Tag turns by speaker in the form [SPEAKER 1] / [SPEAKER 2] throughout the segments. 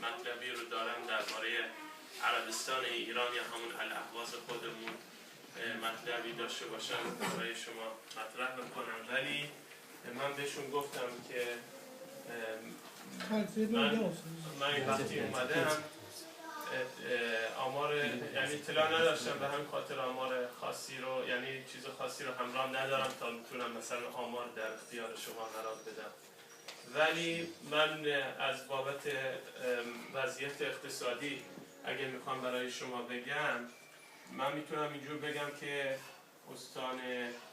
[SPEAKER 1] مطلبی رو دارم درباره عربستان ایران یا همون الاهواز خودمون مطلبی داشته باشم برای شما مطرح بکنم، ولی من بهشون گفتم که من وقتی اومدم آمار یعنی اطلاع نداشتم، به همین خاطر آمار خاصی رو یعنی چیز خاصی رو همراه ندارم تا میتونم مثلا آمار در اختیار شما قرار بدم. ولی من از بابت وضعیت اقتصادی اگه میخوام برای شما بگم، من میتونم اینجور بگم که استان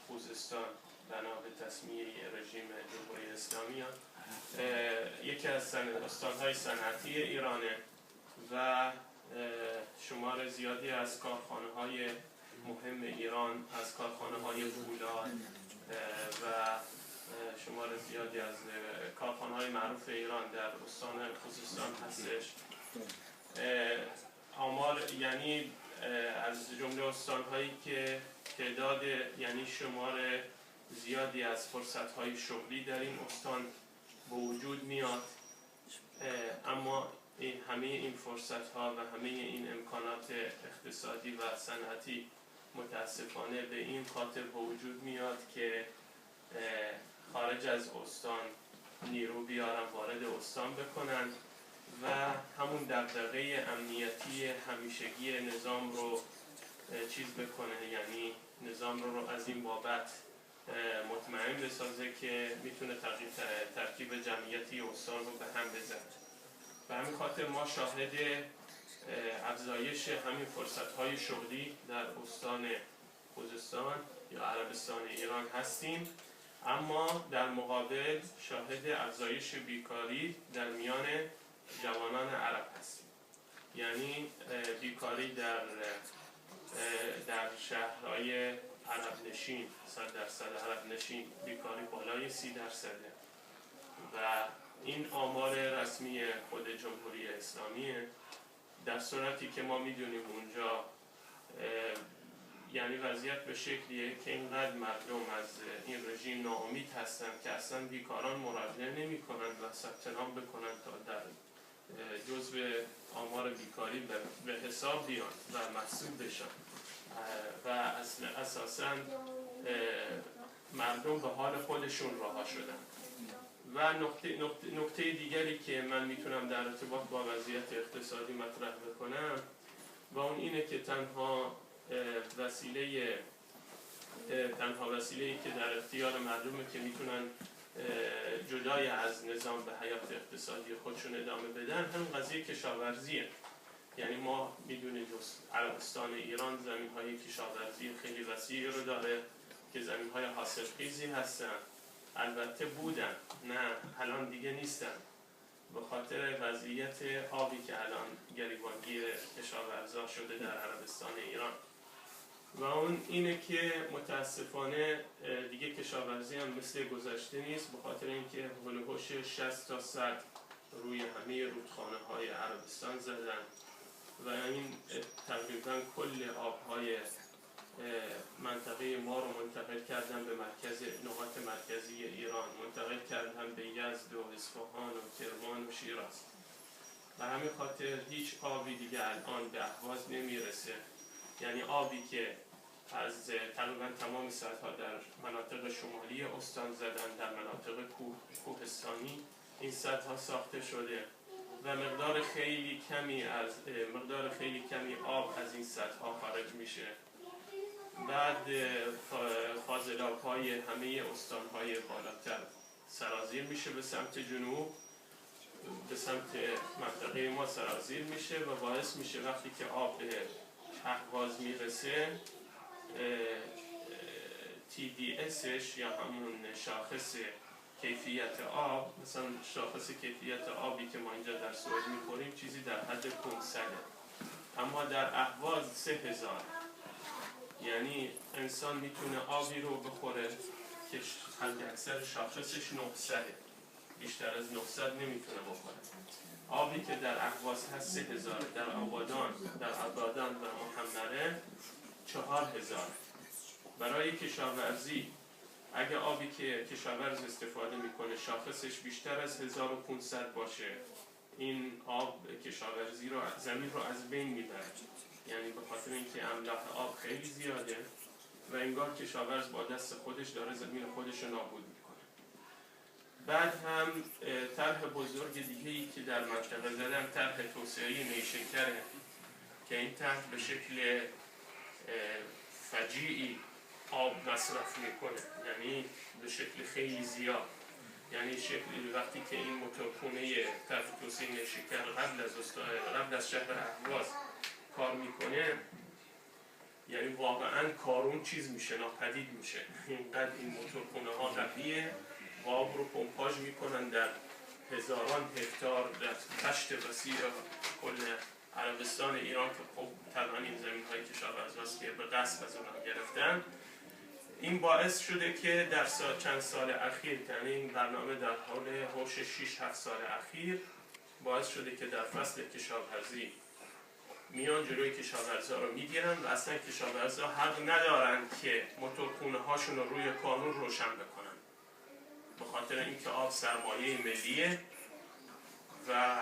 [SPEAKER 1] خوزستان بنا به تصمیه رژیم جمهوری اسلامی یکی از استانهای صنعتی ایرانه و شمار زیادی از کارخانه‌های مهم ایران، از کارخانه‌های فولاد و شمار زیادی از کارخانه‌های معروف ایران در استان خوزستان هستش. آمار یعنی از جمله استان‌هایی که تعداد یعنی شمار زیادی از فرصت‌های شغلی در این استان به وجود میاد، اما همه این فرصت‌ها و همه این امکانات اقتصادی و صنعتی متاسفانه به این خاطر به وجود میاد که خارج از استان نیرو بیارن وارد استان بکنن و همون دغدغه امنیتی همیشگی نظام رو چیز بکنه، یعنی نظام رو از این بابت مطمئن بسازه که میتونه ترکیب جمعیتی استان رو به هم بزنه. به همین خاطر ما شاهد افزایش همین فرصت‌های شغلی در استان خوزستان یا عربستان ایران هستیم، اما در مقابل شاهد افزایش بیکاری در میان جوانان عرب هستیم. یعنی بیکاری در شهرهای عرب نشین 100% عرب نشین بیکاری بالای 30% و این آمار رسمی خود جمهوری اسلامیه، در صورتی که ما میدونیم اونجا یعنی وضعیت به شکلیه که اینقدر مردم از این رژیم ناامید هستن که اصلا بیکاران مراجعه نمی کنند و ثبت نام بکنن تا در جزو آمار بیکاری به حساب بیان و محسوب بشن و اساسا مردم به حال خودشون رها شدن. و نکته دیگری که من میتونم در ارتباط با وضعیت اقتصادی مطرح بکنم و اون اینه که تنها وسیله‌ای که در اختیار مردمه که میتونن جدای از نظام به حیات اقتصادی خودشون ادامه بدن هم قضیه کشاورزیه. یعنی ما میدونید عربستان ایران زمین‌های کشاورزی خیلی وسیعی رو داره که زمین‌های حاصلخیزی هستن، البته بودن، نه الان دیگه نیستن به خاطر وضعیت آبی که الان گریبانگیر کشاورزا شده در عربستان ایران. و اون اینه که متاسفانه دیگه کشاورزی هم مثل گذشته نیست، به خاطر اینکه هولوش 60 تا 100 روی همه رودخانه‌های عربستان زدن و این تقریبا کل آب‌های منطقه ما رو منتقل کردن به نقاط مرکزی ایران، منتقل کردن به یزد و اصفهان و کرمان و شیراز. و همین خاطر هیچ آبی دیگه الان به اهواز نمیرسه. یعنی آبی که از تقریبا تمام سدها در مناطق شمالی استان زدن، در مناطق کوهستانی این سدها ساخته شده و مقدار خیلی کمی آب از این سدها خارج میشه. بعد فاضلاب‌های همه استان‌های بالاتر سرازیر میشه به سمت جنوب، به سمت منطقه ما سرازیر میشه و باعث میشه وقتی که آب به اهواز میرسه TDSش یا همون شاخص کیفیت آب، مثلا شاخص کیفیت آبی که ما اینجا در سوئد میخوریم چیزی در حد 500، اما در اهواز 3000. یعنی انسان میتونه آبی رو بخوره که حد اکثر شاخصش 900، بیشتر از 900 نمیتونه بخوره. آبی که در اهواز هست 3000، در آبادان و محمره 4000. برای کشاورزی اگه آبی که کشاورز استفاده میکنه شاخصش بیشتر از 1500 باشه، این آب کشاورزی رو زمین رو از بین میبره، یعنی به خاطر اینکه املاح آب خیلی زیاده و انگار کشاورز با دست خودش داره زمین خودش رو نابود میکنه. بعد هم طرح بزرگ دیگه‌ای که در منطقه زدن طرح توسعه نیشکره که این طرح به شکل فجیعی آب مصرف میکنه، یعنی به شکل خیلی زیاد. یعنی شکلی وقتی که این موتورخونه طرح توسعه نیشکر قبل از شهر اهواز کار میکنه، یعنی واقعا کارون چیز میشه، ناپدید میشه. اینقدر این موتورخونه ها قویه، آب رو پمپاژ میکنن در هزاران هکتار در تشت وسیع کل عربستان ایران که خب طبعا این زمین های کشاورزاست که به قصد از اونها گرفتن. این باعث شده که در چند سال اخیر، یعنی این برنامه در حال هوش 6-7 سال اخیر، باعث شده که در فصل کشاورزی میان جلوی کشاورزا رو میگیرن و اصلا کشاورزا حق ندارن که موتورخونه هاشون رو روی کانون روشن بکنن، به خاطر اینکه آب سرمایه ملیه و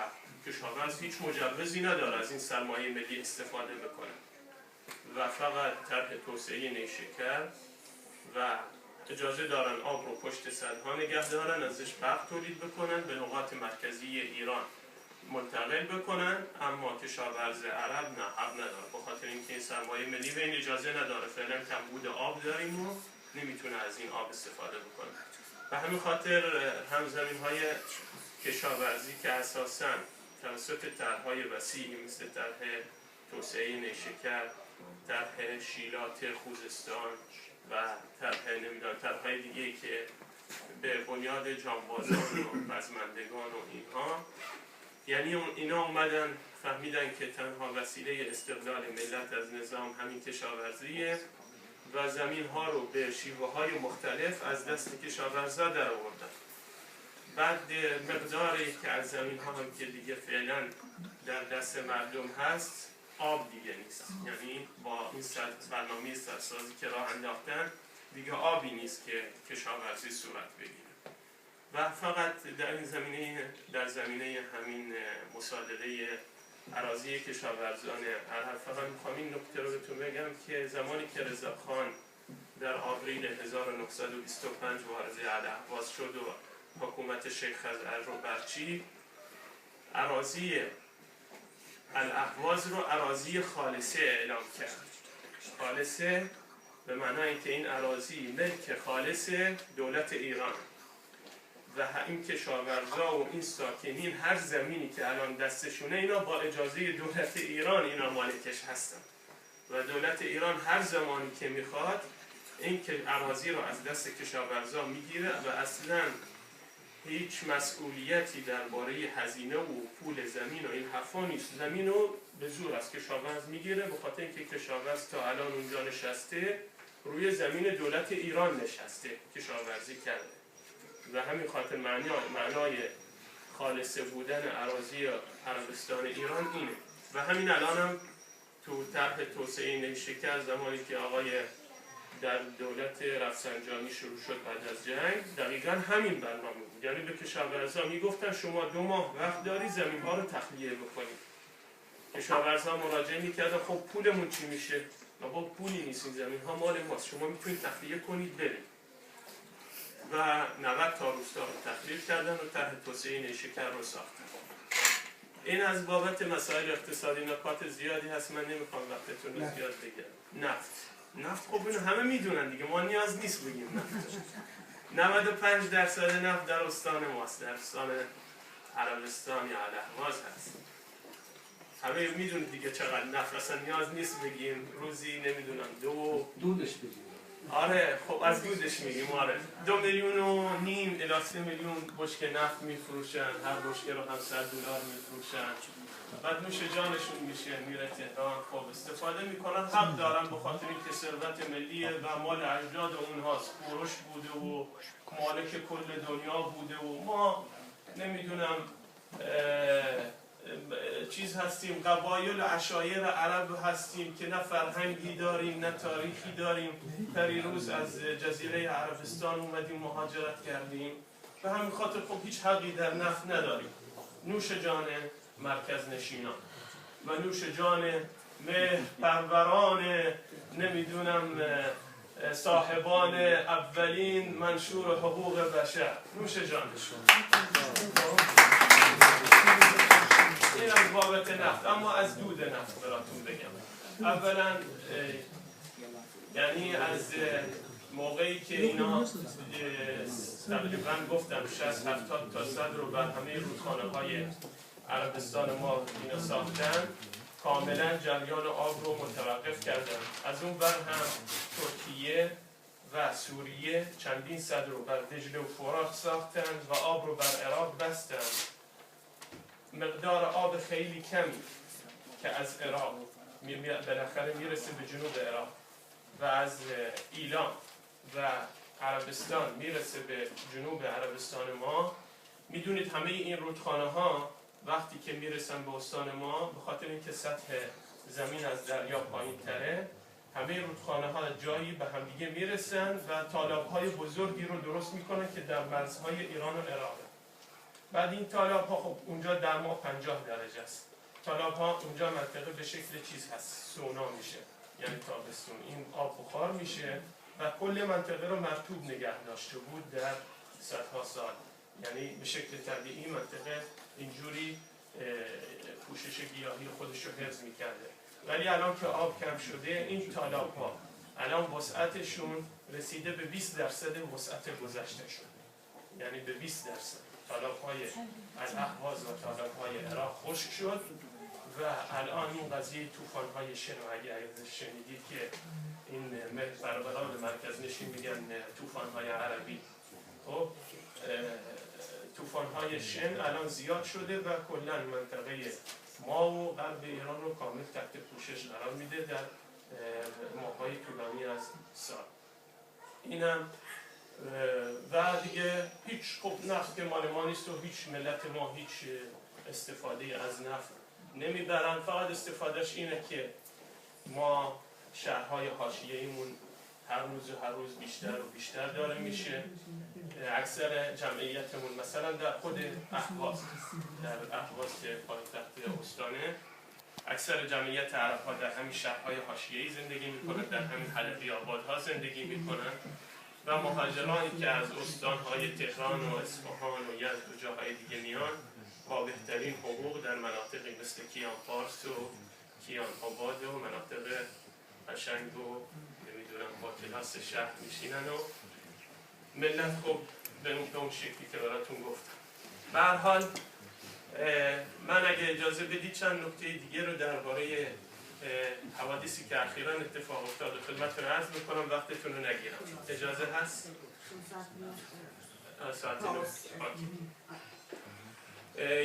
[SPEAKER 1] کشاورز هیچ مجوزی نداره از این سرمایه ملی استفاده بکنه و فقط طرح توسعه نیشکر و اجازه دارن آب رو پشت سدها نگه دارن، ازش برق تولید بکنن، به نقاط مرکزی ایران منتقل بکنن، اما کشاورز عرب نه، حق نداره، به خاطر اینکه این سرمایه ملی به این اجازه نداره، فعلا کمبود آب داریم و نمیتونه از این آب استفاده بکنه. به همین خاطر هم زمین‌های کشاورزی که اساساً توسط طرح‌های وسیعی مثل طرح توسعه نیشکر، طرح شیلات خوزستان و طرح‌های دیگه‌ای که به بنیاد جانبازان و پزمندگان و اینها، یعنی اینا اومدن فهمیدن که تنها وسیله استقلال ملت از نظام همین کشاورزیه و زمین ها رو به شیوه های مختلف از دست کشاورزا در آوردن. بعد مقداری که از زمین ها هم که دیگه فعلا در دست مردم هست آب دیگه نیست، یعنی با این برنامه سرسازی که راه انداختن دیگه آبی نیست که کشاورزی صورت بگیره و فقط در زمینه همین مصادره اراضی کشاورزان عرب. فقط میخوام این نکته رو بهتون بگم که زمانی که رضا خان در آوریل 1925 وارد الاهواز شد و حکومت شیخ خزعل رو برچید، اراضی الاهواز رو اراضی خالصه اعلام کرد. خالصه به معنای اینکه این اراضی ملک خالص دولت ایران و این کشاورزا و این ساکنین هر زمینی که الان دستشونه اینا با اجازه دولت ایران اینا مالکش هستن و دولت ایران هر زمانی که میخواد این که اراضی رو از دست کشاورزا میگیره و اصلا هیچ مسئولیتی درباره هزینه و پول زمین و این حرفا نیست. زمین رو به زور از کشاورز میگیره به خاطر اینکه کشاورز تا الان اونجا نشسته، روی زمین دولت ایران نشسته، کشاورزی کرده و همین خاطر معنای خالصه بودن اراضی عربستان ایران اینه. و همین الان هم تو طرح توسعه نیشکر زمانی که آقای در دولت رفسنجانی شروع شد بعد از جنگ، دقیقا همین برنامه بود، یعنی به کشاورزا میگفتن شما 2 ماه وقت داری زمین ها رو تخلیه بکنید. کشاورزا مراجعه میکردن خب پولمون چی میشه؟ بابا پولی نیست، این زمین ها مال ماست، شما میتونید تخلیه کنید برید. و 90 تا روستا رو تخلیه کردن و طرح توسعه نیشکر رو ساختن. این از بابت مسائل اقتصادی نکات زیادی هست، من نمیخوام وقتتون رو زیاد بگم. نفت خب اینو همه میدونن دیگه، ما نیاز نیست بگیم نفت. 95% نفت در استان ماست، در استان عربستان یا الاهواز هست. همه میدونید دیگه چقدر نفت، اصلا نیاز نیست بگیم. روزی نمیدونم
[SPEAKER 2] دودش بگیم.
[SPEAKER 1] آره خب از دودش میگیم. آره 2.5 میلیون الی 3 میلیون بشکه نفت میفروشن، هر بشکه رو $700 میفروشن، بعد نوش جانشون میشه، میره تهران، خب استفاده میکنن، حق دارن به خاطر اینکه ثروت ملیه و مال اجداد اونهاست، کوروش بوده و مالک کل دنیا بوده و ما نمیدونم چیز هستیم، قبایل و عشایر عرب هستیم که نه فرهنگی داریم نه تاریخی داریم. پریروز از جزیره عربستان اومدیم مهاجرت کردیم، به همین خاطر خب هیچ حقی در نفت نداریم. نوش جانه مرکز نشینان و نوش جان مهرپروران نمیدونم صاحبان اولین منشور حقوق بشر، نوش جانشون. این از بابت نفت. اما از دود نفت براتون بگم. اولا یعنی از موقعی که اینا تقریبا گفتم 60-70 تا 100 رو بر همه رودخانه های عربستان ما اینا ساختن، کاملا جریان آب رو متوقف کردن. از اون بر هم ترکیه و سوریه چندین صد رو بر دجله و فرات ساختن و آب رو بر عراق بستن. مقدار آب خیلی کمی که از عراق بالاخره میرسه به جنوب عراق و از ایران و عربستان میرسه به جنوب عربستان ما. میدونید همه این رودخانه ها وقتی که میرسن به استان ما، به خاطر اینکه سطح زمین از دریا پایین تره، همه رودخانه ها جایی به همدیگه میرسن و تالاب های بزرگی رو درست میکنن که در مرزهای ایران و عراق. بعد این تالاب ها خب اونجا در ما 50 درجه است. تالاب ها اونجا منطقه به شکل چیز هست، سونا میشه، یعنی تابستون این آب بخار میشه و کل منطقه رو مرطوب نگه داشته بود در صدها سال. یعنی به شکل طبیعی منطقه اینجوری پوشش گیاهی خودش رو حفظ میکرده. ولی الان که آب کم شده، این تالاب ها الان وسعتشون رسیده به 20% وسعت گذشتهشون، یعنی به 20%. تالاب های الاهواز و تالاب های عراق خشک شد و الان این قضیه طوفان های شن و اگه شنیدید که این برابران مرکز نشین میگن طوفان های عربی، خب طوفان های شن الان زیاد شده و کلا منطقه ما و غرب ایران رو کامل تحت پوشش قرار میده در ماه‌های طولانی از سال. اینم و دیگه هیچ خب نفت که مال ما نیست و هیچ ملت ما هیچ استفاده از نفت نمیبرن. فقط استفادهش اینه که ما شهرهای حاشیه‌ایمون هر روز بیشتر و بیشتر داره میشه. اکثر جمعیتمون مثلا در خود اهواز، در اهواز که پایتخت استانه، اکثر جمعیت عرب‌ها در همین شهرهای حاشیه‌ای زندگی میکنن، در همین حلقی آبادها زندگی میکنن و مهاجرانی که از استانهای تهران و اصفهان و یزد و جاهای دیگه میان با بهترین حقوق در مناطقی مثل کیان فارس و کیان آباد و مناطق قشنگ و نمیدونم با کلاس شهر میشینن و ملت خب به اون شکلی که براتون گفتم. به هر حال من اگه اجازه بدید چند نکته دیگه رو درباره حوادثی که اخیراً اتفاق افتاد خدمتتون عرض میکنم، وقتتون رو نگیرم. اجازه هست؟ ساعت 9.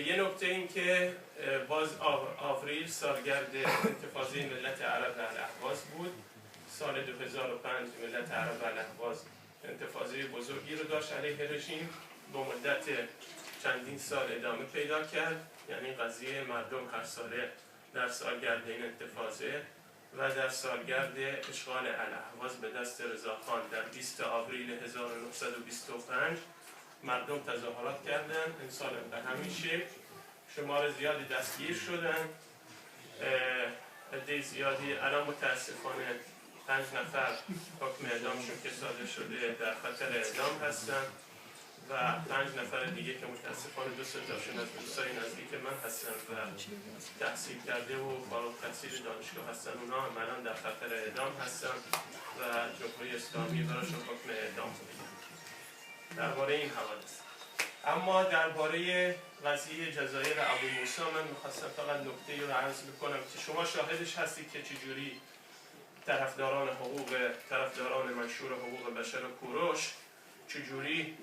[SPEAKER 1] یه نکته این که باز آوریل سالگرد انتفاضه ملت عرب الاهواز بود. سال 2005 ملت عرب الاهواز انتفاضه بزرگی رو داشت علیه رژیم، با مدت چندین سال ادامه پیدا کرد. یعنی قضیه مردم هر ساله در سالگرد این انتفاضه و در سالگرد اشغال الاهواز به دست رضاخان در 20 آوریل 1925 مردم تظاهرات کردند. امسال به همین شکل شمار زیادی دستگیر شدند، عده زیادی. الان متاسفانه 5 نفر حکم اعدامشون که صادر شده در خطر اعدام هستند و 5 نفر دیگه که متاسفانه 2 تاشون از دوستای نزدیک من هستن و تحصیل کرده و فارغ التحصیل دانشگاه هستن، اونا هم الان در خطر اعدام هستن و جمهوری اسلامی براشون حکم اعدام بگیره. درباره این حوادث. اما درباره قضیه جزایر ابو موسی من میخواستم فقط نکته‌ای رو عرض بکنم که شما شاهدش هستید که چجوری طرفداران منشور حقوق بشر کوروش چجوری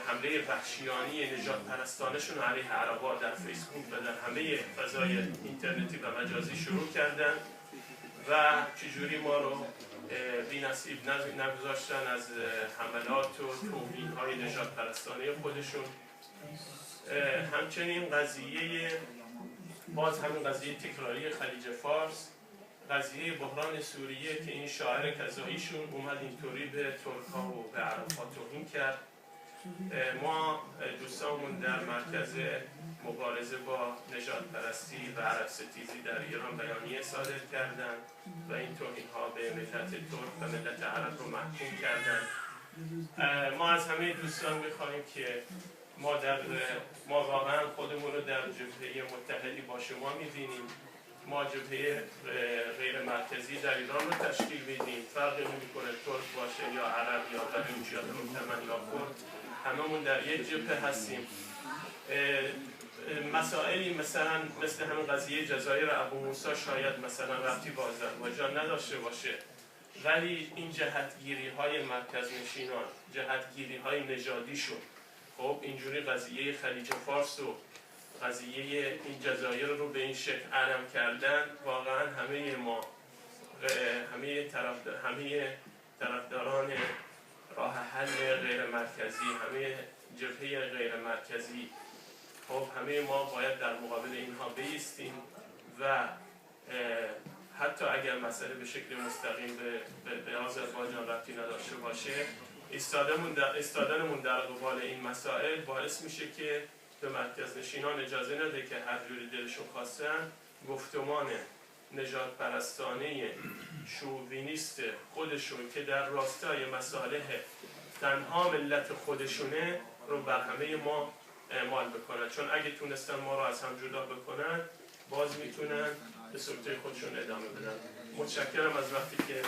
[SPEAKER 1] حمله وحشیانه نجات پرستانشون علیه عربا در فیسبوک و در همه فضای اینترنتی و مجازی شروع کردن و چجوری ما رو بی نصیب نگذاشتن از حملات و توهین‌های نجات پرستانه خودشون. همچنین قضیه باز همین قضیه تکراری خلیج فارس، قضیه بحران سوریه که این شاعر کذاییشون اومد اینطوری به ترک‌ها و به عرب‌ها توهین کرد ما دوستامون در مرکز مبارزه با نژاد پرستی و عرب ستیزی در ایران بیانیه صادر کردند و این توهین‌ها به ملت ترک و ملت عرب رو محکوم کردند. ما از همه دوستان می‌خواهیم که ما واقعا خودمون رو در جبهه متحدی با شما می‌بینیم. ما جبهه غیر مرکزی در ایران رو تشکیل میدیم، فرقی نمی‌کنه ترک باشه یا عرب یا بلوچ یا ترکمن یا کرد، هممون در یک جبهه هستیم. مسائلی مثل همین قضیه جزایر ابو موسی شاید مثلا ربطی با آذربایجان نداشته باشه، ولی این جهتگیری های مرکز نشینان، جهتگیری های نژادیشون، خب اینجوری قضیه خلیج فارس و قضیه این جزایر رو به این شکل علم کردن، واقعا همه طرفداران راه حل غیر مرکزی، همه جبهه غیر مرکزی، خب همه ما باید در مقابل اینها بایستیم و حتی اگر مسئله به شکل مستقیم به آذربایجان ربطی نداشته باشه، ایستادنمون در قبال این مسائل باعث میشه که به مرکز نشینان اجازه نده که هر جوری دلشون خواستن گفتمان نژاد پرستانه شووینیست خودشون که در راستای مصالح تنها ملت خودشونه رو بر همه ما اعمال بکنن، چون اگه تونستن ما رو از هم جدا بکنن باز میتونن به سلطه خودشون ادامه بدن. متشکرم از وقتی که